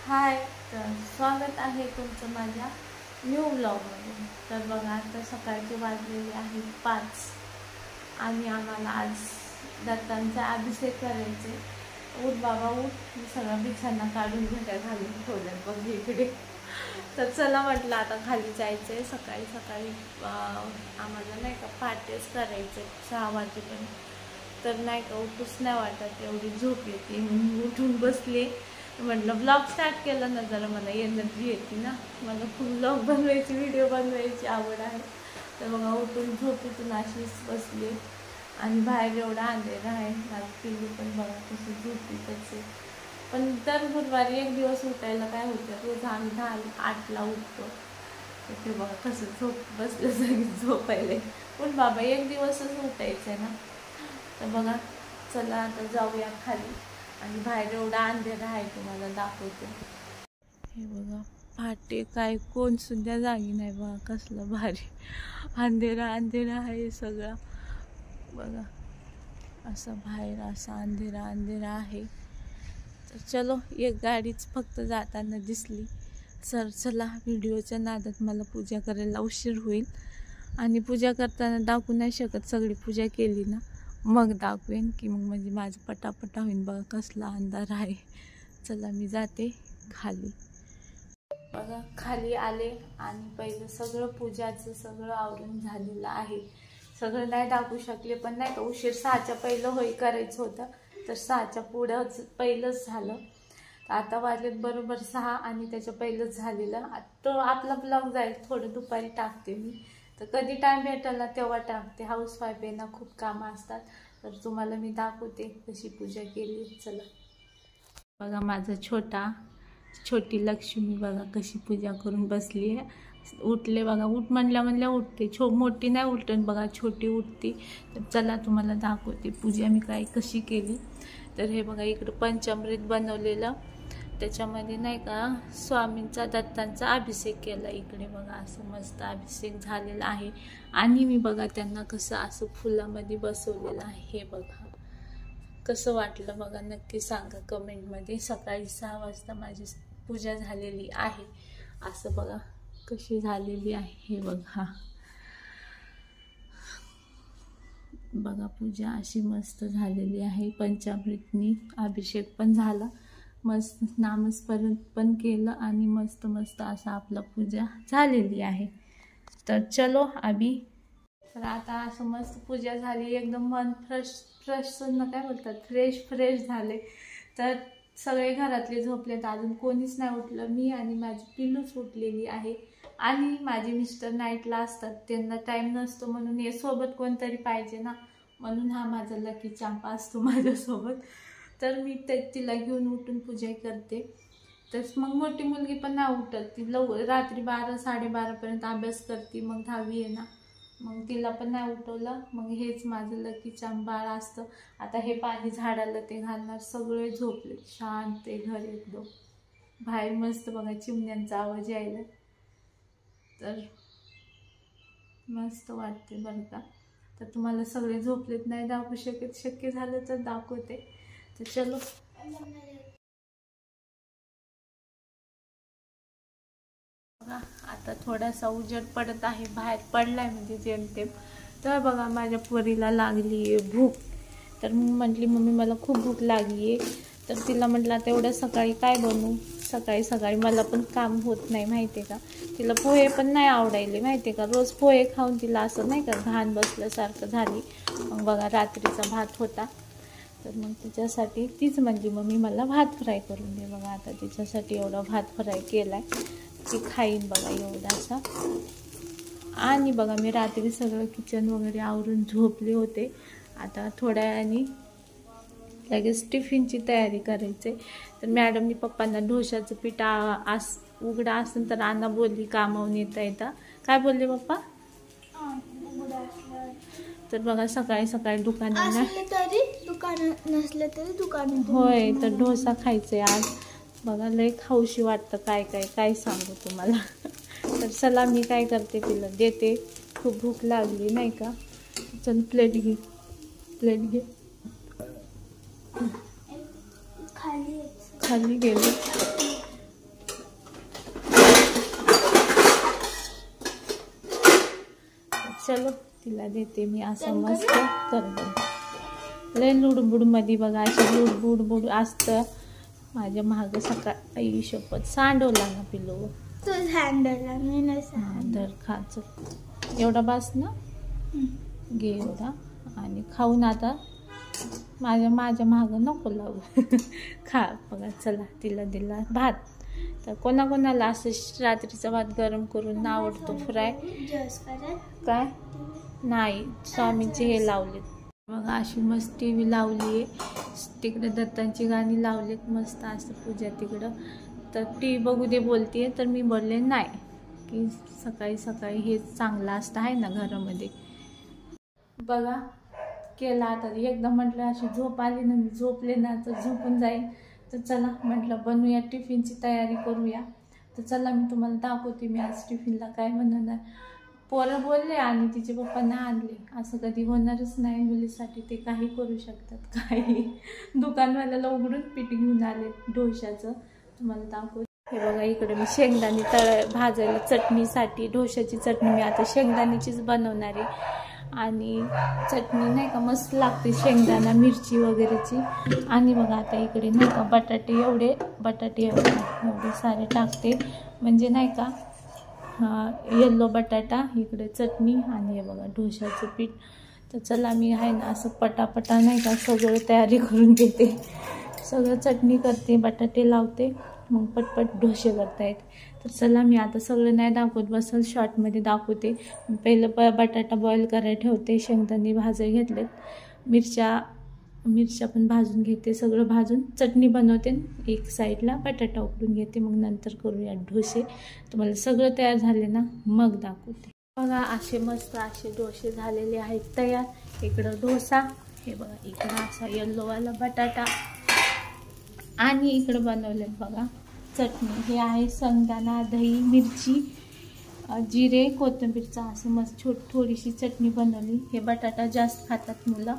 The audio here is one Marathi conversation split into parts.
हाय, तर स्वागत आहे तुमचं माझ्या न्यू ब्लॉगमध्ये. तर बघा, आता सकाळचे वाजलेले आहेत 5 आणि आम्हाला आज दत्तांचा अभिषेक करायचे. उठ बाबा उठ, मी सगळा बिछाना काढून घड्या घालून ठेवल्यात बघ इकडे. तर चला म्हटलं आता खाली जायचं आहे. सकाळी सकाळी आम्हाला नाही का पहाटेच करायचं 6 वाजेपर्यंत. तर नाही का उठूच नाही वाटत, एवढी झोप येते म्हणून उठून बसले. म्हटलं ब्लॉग स्टार्ट केला ना, जरा मला एनर्जी येते ना, मला खूप ब्लॉग बनवायची व्हिडिओ बनवायची आवड आहे. तर बघा उठून झोपेतून अशीच बसले आणि बाहेर एवढा अंधेरा आहे. माझी पिल्लू पण बघा कशी झोपीतच आहे. पण दर गुरुवारी एक दिवस उठायला काय होतं, रोज आम्ही 10-8ला उठतो. तर ते बघा कसं झोप बसलं जागी झोपायला. पण बाबा एक दिवसच उठायचं आहे ना. तर बघा चला आता जाऊया खाली आणि बाहेर एवढा अंधेरा आहे तुम्हाला दाखवते. हे बघा पहाटे काय कोण सुद्धा जागी नाही बघा, कसलं भारी अंधेरा अंधेरा आहे सगळा. बघा असं बाहेर असा अंधेरा अंधेरा आहे. तर चलो एक गाडीच फक्त जाताना दिसली. चला व्हिडिओच्या नादात मला पूजा करायला उशीर होईल आणि पूजा करताना दाखवू नाही शकत. सगळी पूजा केली ना मग दाखवेन की मग म्हणजे माझं पटापटा होईन. बघा कसला अंधार आहे. चला मी जाते खाली. बघा खाली आले आणि पहिलं सगळं पूजाचं सगळं आवरून झालेलं आहे. सगळं नाही दाखवू शकले, पण नाही का उशीर 6च्या पहिलं होई करायचं होतं, तर 6च्या पुढंच पहिलंच झालं. तर आता वाजलेत बरोबर 6 आणि त्याच्या पहिलंच झालेलं. तो आपला ब्लॉग जाईल थोडं दुपारी टाकते मी. तर कधी टाईम भेटेल ना तेव्हा टाकते. हाऊसवाईफ आहे ना, खूप कामं असतात. तर तुम्हाला मी दाखवते कशी पूजा केली. चला बघा माझा छोटी लक्ष्मी बघा कशी पूजा करून बसली आहे. उठले बघा, उठ म्हणल्या उठते. मोठी नाही उलटून बघा छोटी उठते. तर चला तुम्हाला दाखवते पूजा मी कशी केली. तर हे बघा इकडं पंचामृत बनवलेलं, त्याच्यामध्ये नाही का स्वामींचा दत्तांचा अभिषेक केला. इकडे बघा असं मस्त अभिषेक झालेला आहे. आणि मी बघा त्यांना कसं असं फुलामध्ये बसवलेलं आहे. हे बघा कसं वाटलं बघा, नक्की सांगा कमेंटमध्ये. सकाळी 6 वाजता माझी पूजा झालेली आहे. असं बघा कशी झालेली आहे. हे बघा बघा पूजा अशी मस्त झालेली आहे. पंचामृतनी अभिषेक पण झाला, मस्त नामस्मरण पण केलं आणि मस्त मस्त असं आपला पूजा झालेली आहे. तर चलो अभी. तर आता असं मस्त पूजा झाली, एकदम मन फ्रेश काय बोलतात फ्रेश झाले. तर सगळे घरातले झोपलेत, अजून कोणीच नाही उठलं. मी आणि माझी पिल्लूच उठलेली आहे. आणि माझे मिस्टर नाईटला असतात, त्यांना टाईम नसतो म्हणून हे सोबत कोणतरी पाहिजे ना, म्हणून हा माझा लकी चांपा असतो माझ्यासोबत. तर मी तिला घेऊन उठून पूजा करते. तर मग मोठी मुलगी पण नाही उठत, ती रात्री 12-12:30पर्यंत अभ्यास करते. मग 10वी आहे ना, मग तिला पण नाही उठवलं. मग हेच माझं लकी चांबाळ असतं. आता हे पाणी झाडाला ते घालणार. सगळे झोपले, शांत आहे घर एकदम. बाहेर मस्त बघा चिमण्यांचा आवाज यायला, तर मस्त वाटते बरं का. तर तुम्हाला सगळे झोपलेत नाही दाखवू शकत, शक्य झालं तर दाखवते. तर चलो बघा आता थोडासा उजेड पडत आहे, बाहेर पडलाय म्हणजे जेमतेम. तर बघा माझ्या पोरीला लागली आहे भूक. तर मी म्हटली मम्मी मला खूप भूक लागली आहे. तर तिला म्हटलं आता एवढं सकाळी काय बनवू. सकाळी सकाळी मला पण काम होत नाही माहिती आहे का. तिला पोहे पण नाही आवडायले माहिती आहे का. रोज पोहे खाऊन तिला असं नाही का घाण बसल्यासारखं झाली. मग बघा रात्रीचा भात होता, तर मग तिच्यासाठी तीच म्हणली मम्मी मला भात फ्राय करून दे. बघा आता तिच्यासाठी एवढा भात फ्राय केला आहे, ती खाईन बघा एवढासा. आणि बघा मी रात्री सगळं किचन वगैरे आवरून झोपले होते. आता थोड्या वेळाने लगेच टिफिनची तयारी करायची. तर मॅडमनी पप्पांना डोशाचं पीठ उघडा असेल तर आणा बोलली, कामावून येता. काय बोलले पप्पा. तर बघा सकाळी सकाळी दुकानात नसलं तरी दुकान होय, तर डोसा खायचे आज. बघा लय खाऊशी वाटतं, काय सांगू तुम्हाला. तर चला मी काय करते तिला देते, खूप भूक लागली नाही का. चल प्लेट घे खाली गेली. तिला देते मी असं मस्त. तर लय लुडबुड मध्ये बघा अशी लुडबुड असतं माझ्या महाग. सकाळ आई शपथ सांडवला ना पिलो धर खाच एवढा बास ना घे एवढा आणि खाऊन आता माझ्या महाग नको लावू. खा बघा. चला तिला दिला भात. तर कोणाकोणाला असं रात्रीचा भात गरम करून आवडतो फ्राय. काय नाही स्वामीचे हे लावलेत बघा अशी मस्त टीव्ही लावली आहे. तिकडे दत्तांची गाणी लावलेत मस्त असं पूजा तिकडं. तर टी बघू दे बोलते. तर मी बोलले नाही की सकाळी सकाळी हेच चांगलं असतं आहे ना घरामध्ये. बघा केला आता एकदा म्हटलं अशी झोप आली ना मी झोपले ना तर झोपून जाईल. तर चला म्हटलं बनवूया टिफिनची तयारी करूया. तर चला मी तुम्हाला दाखवते मी आज टिफिनला काय बनवणार. पोरं बोलले आणि तिचे पप्पांना आणले. असं कधी होणारच नाही मुलीसाठी. ते काही करू शकतात काही. दुकानवाल्याला उघडून पीठ घेऊन आले ढोशाचं. तुम्हाला दाखवते. हे बघा इकडे मी शेंगदाणे भाजायला चटणीसाठी. ढोशाची चटणी मी आता शेंगदाण्याचीच बनवणार आहे. आणि चटणी नाही का मस्त लागते शेंगदाणा मिरची वगैरेची. आणि बघा आता इकडे नाही का बटाटे एवढे सारे टाकते म्हणजे नाही का येल्लो बटाटा इकडे चटणी आणि हे बघा ढोशाचं पीठ. तर चला मी आहे ना असं पटापटा नाही का सगळं तयारी करून घेते. सगळं चटणी करते बटाटे लावते मग पटपट ढोसे करता येते. तर चला मी आता सगळं नाही दाखवत बसल शॉर्टमध्ये दाखवते. पहिलं बटाटा बॉईल करायला ठेवते. शेंगदाणे भाजायला घेतलेत. मिरच्या पण भाजून घेते. सगळं भाजून चटणी बनवते. एक साईडला बटाटा उकडून घेते. मग नंतर करूया ढोसे. तुम्हाला सगळं तयार झाले ना मग दाखवते. बघा असे मस्त असे डोसे झालेले आहेत तयार. इकडं डोसा हे बघा इकडं असा येल्लोवाला बटाटा आणि इकडं बनवले बघा चटणी. हे आहे शेंगदाणा दही मिरची जिरे कोथिंबीरचा असं मस्त थोडीशी चटणी बनवली. हे बटाटा जास्त खातात मुलं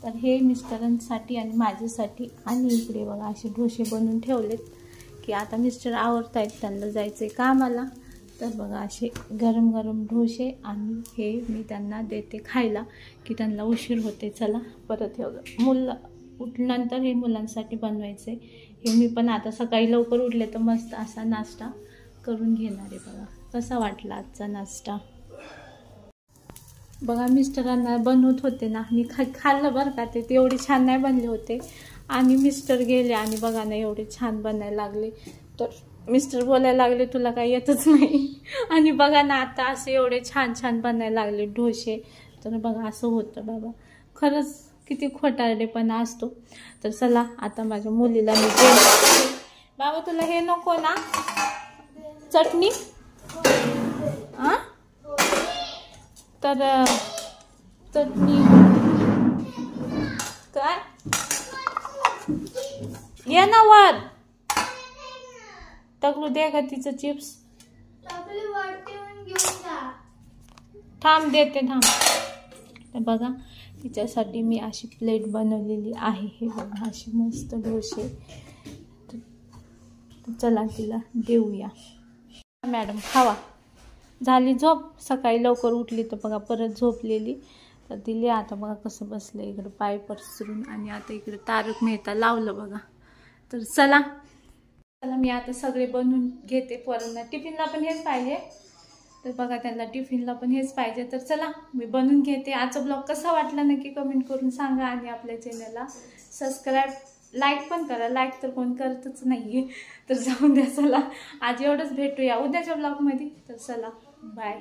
तर हे मिस्टरांसाठी आणि माझ्यासाठी. आणि इकडे बघा असे डोसे बनवून ठेवलेत की आता मिस्टर आवडतायत त्यांना जायचं आहे कामाला. तर बघा असे गरम गरम डोसे आणि हे मी त्यांना देते खायला की त्यांना उशीर होते. चला परत हे मुलं उठल्यानंतर हे मुलांसाठी बनवायचं आहे. हे मी पण आता सकाळी लवकर उठले तर मस्त असा नाश्ता करून घेणार आहे. बघा कसा वाटला आजचा नाश्ता. बघा मिस्टरांना बनवत होते ना मी खाल्लं बरं का. ते एवढे छान नाही बनले होते आणि मिस्टर गेले आणि बघा ना एवढे छान बनायला लागले. तर मिस्टर बोलायला लागले तुला काही येतच नाही. आणि बघा ना आता असे एवढे छान छान बनायला लागले ढोसे. तर बघा असं होतं बाबा खरंच किती खोटारडेपणा असतो. तर चला आता माझ्या मुलीला मी बाबा तुला हे नको ना चटणी तर चटणी काय ये ना वर तगलू दे का तिचं चिप्स. थांब देते थांब. तर बघा तिच्यासाठी मी अशी प्लेट बनवलेली आहे. हे बघा अशी मस्त डोसे. चला तिला देऊया. मॅडम खावा. झाली झोप. सकाळी लवकर उठली तर बघा परत झोपलेली. तर दिली आता बघा कसं बसलं इकडं पाय पसरून. आणि आता इकडे तारक मेहता लावलं बघा. तर चला मी आता सगळे बनवून घेते. पोरांना टिफिनला पण हेच पाहिजे. तर बघा त्यांना टिफिनला पण हेच पाहिजे. तर चला मी बनवून घेते. आजचा ब्लॉग कसा वाटला नक्की कमेंट करून सांगा. आणि आपल्या चॅनलला सबस्क्राईब लाईक पण करा. लाईक तर कोण करतच नाही. तर जाऊन द्या. चला आज एवढंच भेटूया उद्याच्या ब्लॉगमध्ये. तर चला बाय.